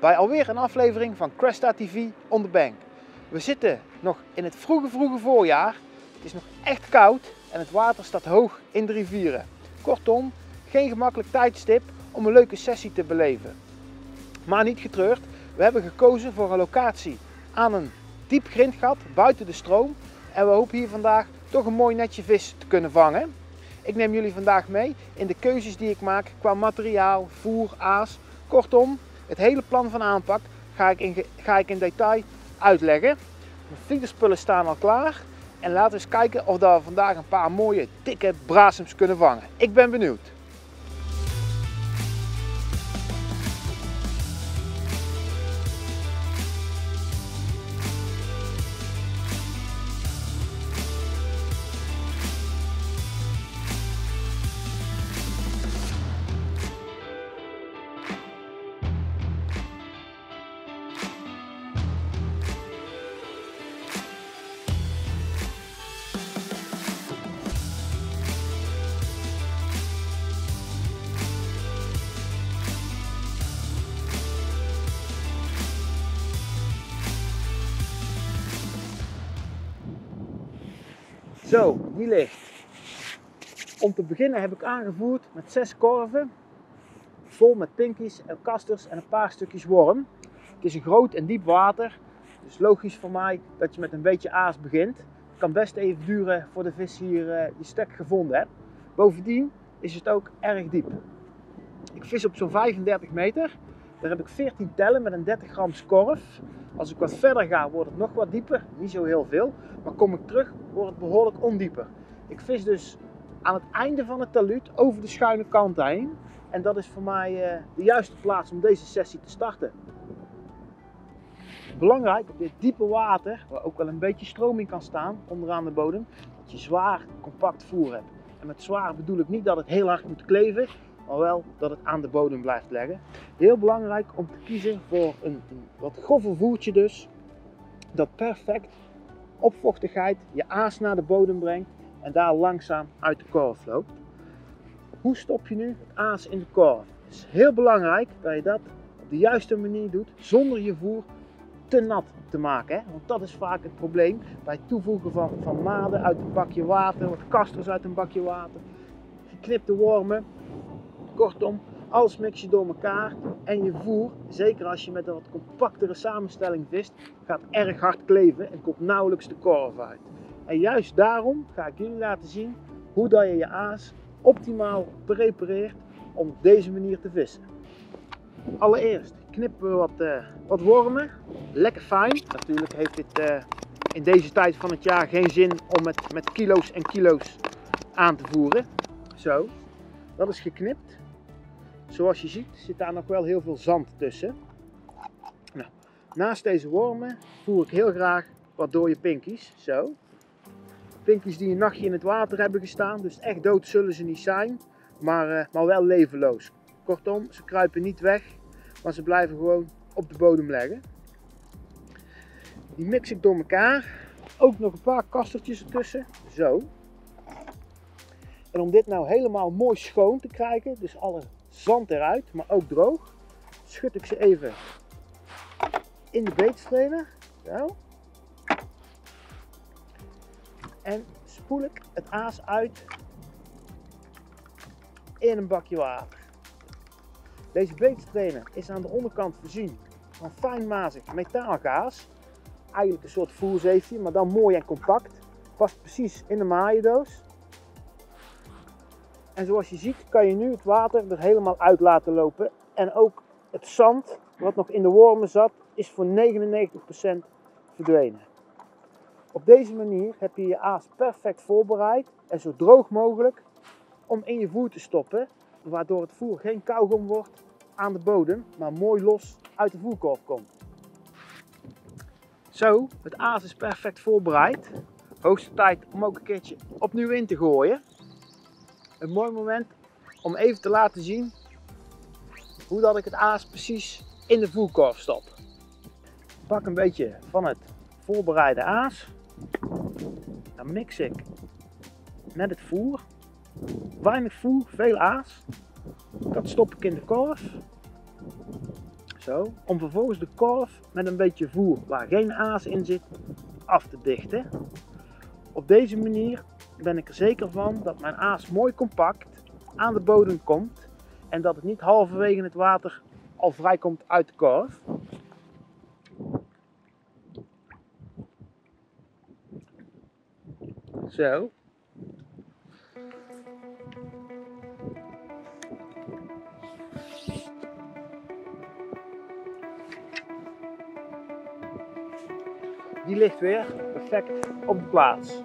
bij alweer een aflevering van Cresta TV on the Bank. We zitten nog in het vroege voorjaar. Het is nog echt koud en het water staat hoog in de rivieren. Kortom, geen gemakkelijk tijdstip om een leuke sessie te beleven. Maar niet getreurd, we hebben gekozen voor een locatie aan een diep grindgat buiten de stroom. En we hopen hier vandaag toch een mooi netje vis te kunnen vangen. Ik neem jullie vandaag mee in de keuzes die ik maak qua materiaal, voer, aas. Kortom, het hele plan van aanpak ga ik in detail uitleggen. De vliegerspullen staan al klaar. En laten we eens kijken of we vandaag een paar mooie, dikke brasems kunnen vangen. Ik ben benieuwd. Zo, die ligt. Om te beginnen heb ik aangevoerd met 6 korven, vol met pinkies en kasters en een paar stukjes worm. Het is een groot en diep water, dus logisch voor mij dat je met een beetje aas begint. Het kan best even duren voor de vis hier die stek gevonden hebt. Bovendien is het ook erg diep. Ik vis op zo'n 35 meter. Daar heb ik 14 tellen met een 30 gram korf. Als ik wat verder ga wordt het nog wat dieper, niet zo heel veel. Maar kom ik terug wordt het behoorlijk ondieper. Ik vis dus aan het einde van het talud over de schuine kant heen. En dat is voor mij de juiste plaats om deze sessie te starten. Belangrijk op dit diepe water, waar ook wel een beetje stroming kan staan onderaan de bodem, dat je zwaar compact voer hebt. En met zwaar bedoel ik niet dat het heel hard moet kleven, maar wel dat het aan de bodem blijft leggen. Heel belangrijk om te kiezen voor een wat grover voertje dus, dat perfect opvochtigheid je aas naar de bodem brengt en daar langzaam uit de korf loopt. Hoe stop je nu het aas in de korf? Het is heel belangrijk dat je dat op de juiste manier doet zonder je voer te nat te maken. Hè? Want dat is vaak het probleem bij het toevoegen van maden uit een bakje water, wat kasters uit een bakje water, geknipte wormen. Kortom, alles mix je door elkaar en je voer, zeker als je met een wat compactere samenstelling vist, gaat erg hard kleven en komt nauwelijks de korf uit. En juist daarom ga ik jullie laten zien hoe dat je je aas optimaal prepareert om op deze manier te vissen. Allereerst knippen we wat wormen, lekker fijn. Natuurlijk heeft dit in deze tijd van het jaar geen zin om met kilo's en kilo's aan te voeren. Zo, dat is geknipt. Zoals je ziet zit daar nog wel heel veel zand tussen. Nou, naast deze wormen voer ik heel graag wat dode pinkies. Zo. Pinkies die een nachtje in het water hebben gestaan, dus echt dood zullen ze niet zijn, maar wel levenloos. Kortom, ze kruipen niet weg, maar ze blijven gewoon op de bodem leggen. Die mix ik door elkaar. Ook nog een paar kastertjes ertussen. Zo. En om dit nou helemaal mooi schoon te krijgen, dus alle zand eruit, maar ook droog, schud ik ze even in de beetstrainer. Zo. En spoel ik het aas uit in een bakje water. Deze beetstrainer is aan de onderkant voorzien van fijnmazig metaalgaas. Eigenlijk een soort voerzeefje, maar dan mooi en compact. Past precies in de maaiendoos. En zoals je ziet kan je nu het water er helemaal uit laten lopen. En ook het zand wat nog in de wormen zat is voor 99% verdwenen. Op deze manier heb je je aas perfect voorbereid en zo droog mogelijk om in je voer te stoppen. Waardoor het voer geen kauwgom wordt aan de bodem, maar mooi los uit de voerkorf komt. Zo, het aas is perfect voorbereid. Hoogste tijd om ook een keertje opnieuw in te gooien. Een mooi moment om even te laten zien hoe dat ik het aas precies in de voerkorf stop. Pak een beetje van het voorbereide aas. Dan mix ik met het voer. Weinig voer, veel aas. Dat stop ik in de korf. Zo, om vervolgens de korf met een beetje voer waar geen aas in zit af te dichten. Op deze manier ben ik er zeker van dat mijn aas mooi compact aan de bodem komt en dat het niet halverwege het water al vrijkomt uit de korf. Zo. Die ligt weer perfect op de plaats.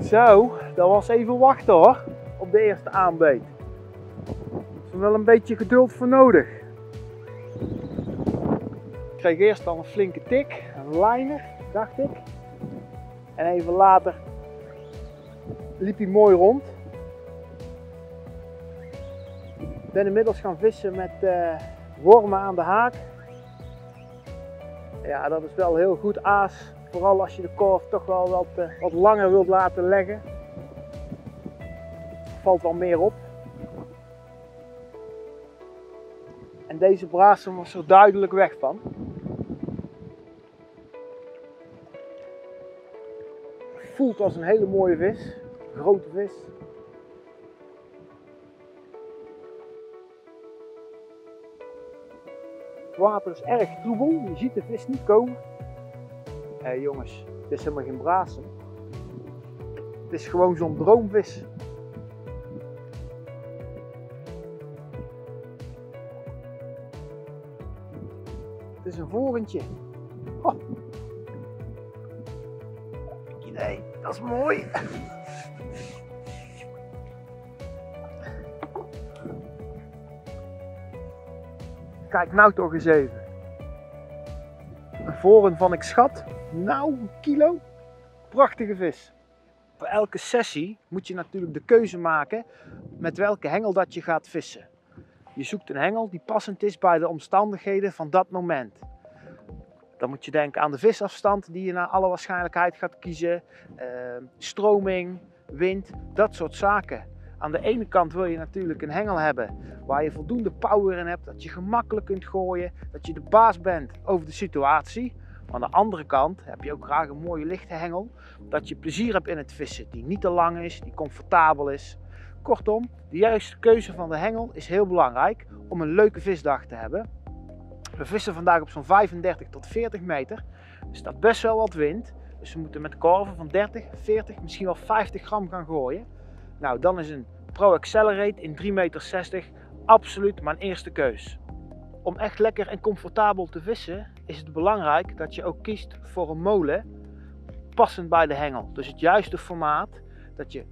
Zo, dat was even wachten hoor, op de eerste aanbeet. Er is wel een beetje geduld voor nodig. Ik kreeg eerst al een flinke tik, een liner, dacht ik. En even later liep hij mooi rond. Ik ben inmiddels gaan vissen met wormen aan de haak. Ja, dat is wel heel goed aas. Vooral als je de korf toch wel wat langer wilt laten leggen. Valt wel meer op. En deze brasem was er duidelijk weg van. Voelt als een hele mooie vis. Grote vis. Het water is erg troebel. Je ziet de vis niet komen. Hé jongens, dit is helemaal geen brasem. Het is gewoon zo'n droomvis. Het is een vorentje. Oh. Nee, dat is mooi. Kijk nou toch eens even. Een voren van ik schat, nou een kilo. Prachtige vis. Voor elke sessie moet je natuurlijk de keuze maken met welke hengel dat je gaat vissen. Je zoekt een hengel die passend is bij de omstandigheden van dat moment. Dan moet je denken aan de visafstand die je naar alle waarschijnlijkheid gaat kiezen. Stroming, wind, dat soort zaken. Aan de ene kant wil je natuurlijk een hengel hebben waar je voldoende power in hebt, dat je gemakkelijk kunt gooien, dat je de baas bent over de situatie. Maar aan de andere kant heb je ook graag een mooie lichte hengel, dat je plezier hebt in het vissen, die niet te lang is, die comfortabel is. Kortom, de juiste keuze van de hengel is heel belangrijk om een leuke visdag te hebben. We vissen vandaag op zo'n 35 tot 40 meter. Er staat best wel wat wind, dus we moeten met korven van 30, 40, misschien wel 50 gram gaan gooien. Nou, dan is een Pro Accelerate in 3,60 meter absoluut mijn eerste keus. Om echt lekker en comfortabel te vissen is het belangrijk dat je ook kiest voor een molen passend bij de hengel. Dus het juiste formaat, dat je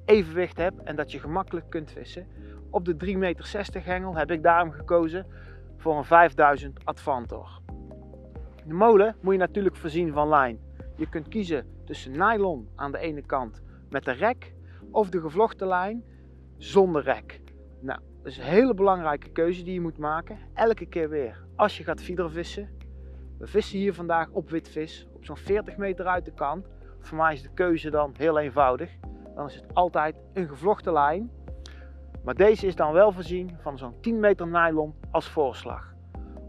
evenwicht hebt en dat je gemakkelijk kunt vissen. Op de 3,60 meter hengel heb ik daarom gekozen voor een 5000 Advantor. De molen moet je natuurlijk voorzien van lijn. Je kunt kiezen tussen nylon aan de ene kant met een rek of de gevlochten lijn zonder rek. Nou, dat is een hele belangrijke keuze die je moet maken. Elke keer weer als je gaat feedervissen. We vissen hier vandaag op witvis op zo'n 40 meter uit de kant. Voor mij is de keuze dan heel eenvoudig. Dan is het altijd een gevlochten lijn. Maar deze is dan wel voorzien van zo'n 10 meter nylon als voorslag.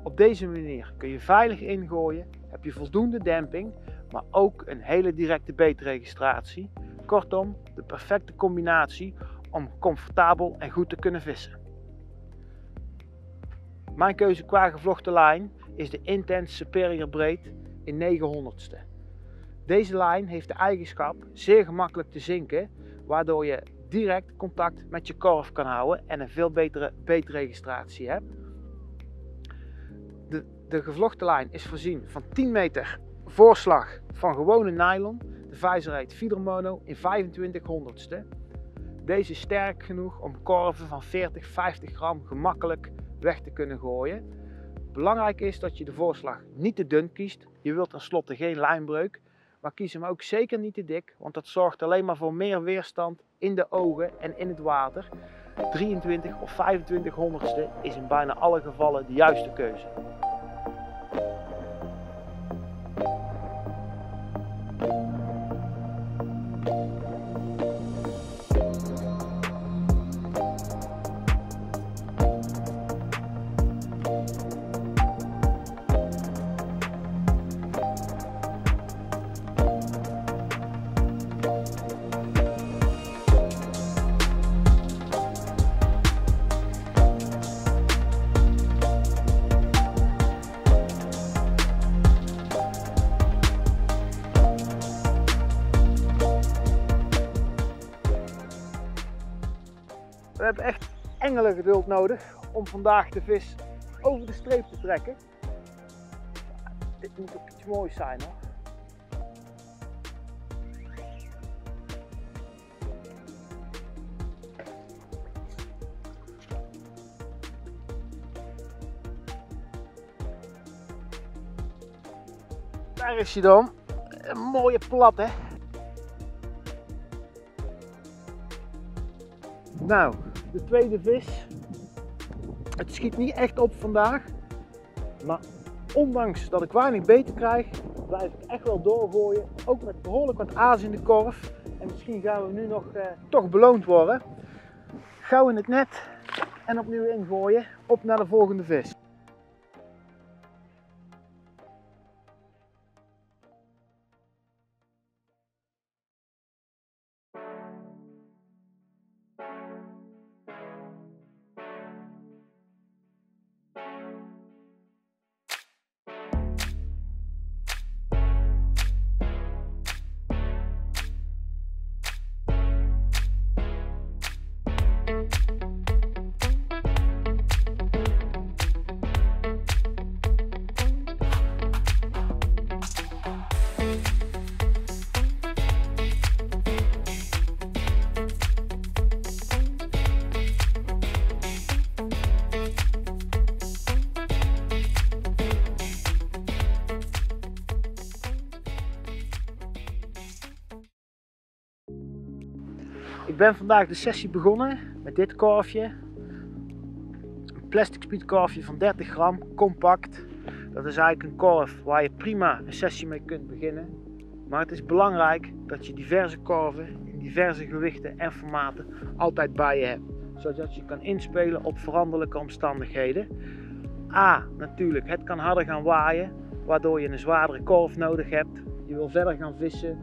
Op deze manier kun je veilig ingooien, heb je voldoende demping, maar ook een hele directe beetregistratie. Kortom, de perfecte combinatie om comfortabel en goed te kunnen vissen. Mijn keuze qua gevlochten lijn is de Intense Superior Braid in 900ste. Deze lijn heeft de eigenschap zeer gemakkelijk te zinken, waardoor je direct contact met je korf kan houden en een veel betere beetregistratie hebt. De gevlochten lijn is voorzien van 10 meter voorslag van gewone nylon. De vijzer heet Feedermono in 2500ste. Deze is sterk genoeg om korven van 40-50 gram gemakkelijk weg te kunnen gooien. Belangrijk is dat je de voorslag niet te dun kiest. Je wilt tenslotte geen lijmbreuk. Maar kies hem ook zeker niet te dik, want dat zorgt alleen maar voor meer weerstand in de ogen en in het water. 23 of 2500ste is in bijna alle gevallen de juiste keuze. We hebben echt engelengeduld nodig om vandaag de vis over de streep te trekken. Dit moet ook iets moois zijn hoor. Daar is hij dan. Een mooie plat hè. Nou, de tweede vis. Het schiet niet echt op vandaag. Maar ondanks dat ik weinig beten krijg, blijf ik echt wel doorgooien. Ook met behoorlijk wat aas in de korf. En misschien gaan we nu nog toch beloond worden. Gauw in het net en opnieuw ingooien. Op naar de volgende vis. Ik ben vandaag de sessie begonnen met dit korfje. Een plastic speed korfje van 30 gram, compact. Dat is eigenlijk een korf waar je prima een sessie mee kunt beginnen. Maar het is belangrijk dat je diverse korven in diverse gewichten en formaten altijd bij je hebt. Zodat je kan inspelen op veranderlijke omstandigheden. Natuurlijk, het kan harder gaan waaien, waardoor je een zwaardere korf nodig hebt. Je wil verder gaan vissen,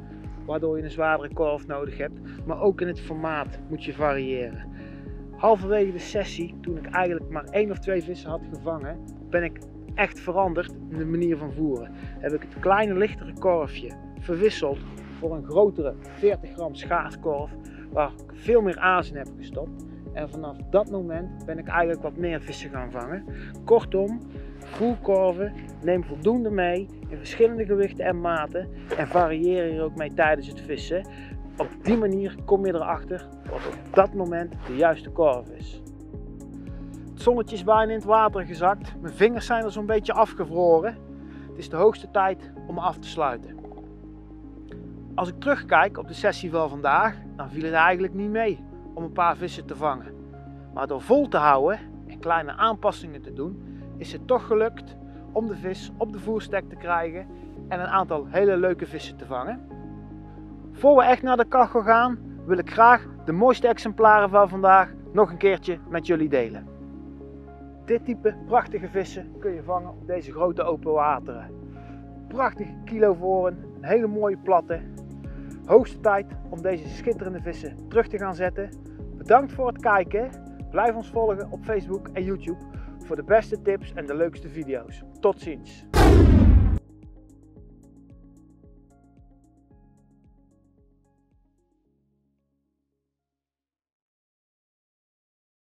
waardoor je een zwaardere korf nodig hebt. Maar ook in het formaat moet je variëren. Halverwege de sessie, toen ik eigenlijk maar 1 of 2 vissen had gevangen, ben ik echt veranderd in de manier van voeren. Heb ik het kleine lichtere korfje verwisseld voor een grotere 40 gram schaarskorf, waar ik veel meer aas in heb gestopt. En vanaf dat moment ben ik eigenlijk wat meer vissen gaan vangen. Kortom, voerkorven, neem voldoende mee in verschillende gewichten en maten en varieer hier ook mee tijdens het vissen. Op die manier kom je erachter wat op dat moment de juiste korf is. Het zonnetje is bijna in het water gezakt. Mijn vingers zijn er zo'n beetje afgevroren. Het is de hoogste tijd om af te sluiten. Als ik terugkijk op de sessie van vandaag, dan viel het eigenlijk niet mee om een paar vissen te vangen. Maar door vol te houden en kleine aanpassingen te doen, is het toch gelukt om de vis op de voerstek te krijgen en een aantal hele leuke vissen te vangen. Voor we echt naar de kachel gaan, wil ik graag de mooiste exemplaren van vandaag nog een keertje met jullie delen. Dit type prachtige vissen kun je vangen op deze grote open wateren. Prachtige kilovoren, een hele mooie platte. Hoogste tijd om deze schitterende vissen terug te gaan zetten. Bedankt voor het kijken. Blijf ons volgen op Facebook en YouTube voor de beste tips en de leukste video's. Tot ziens!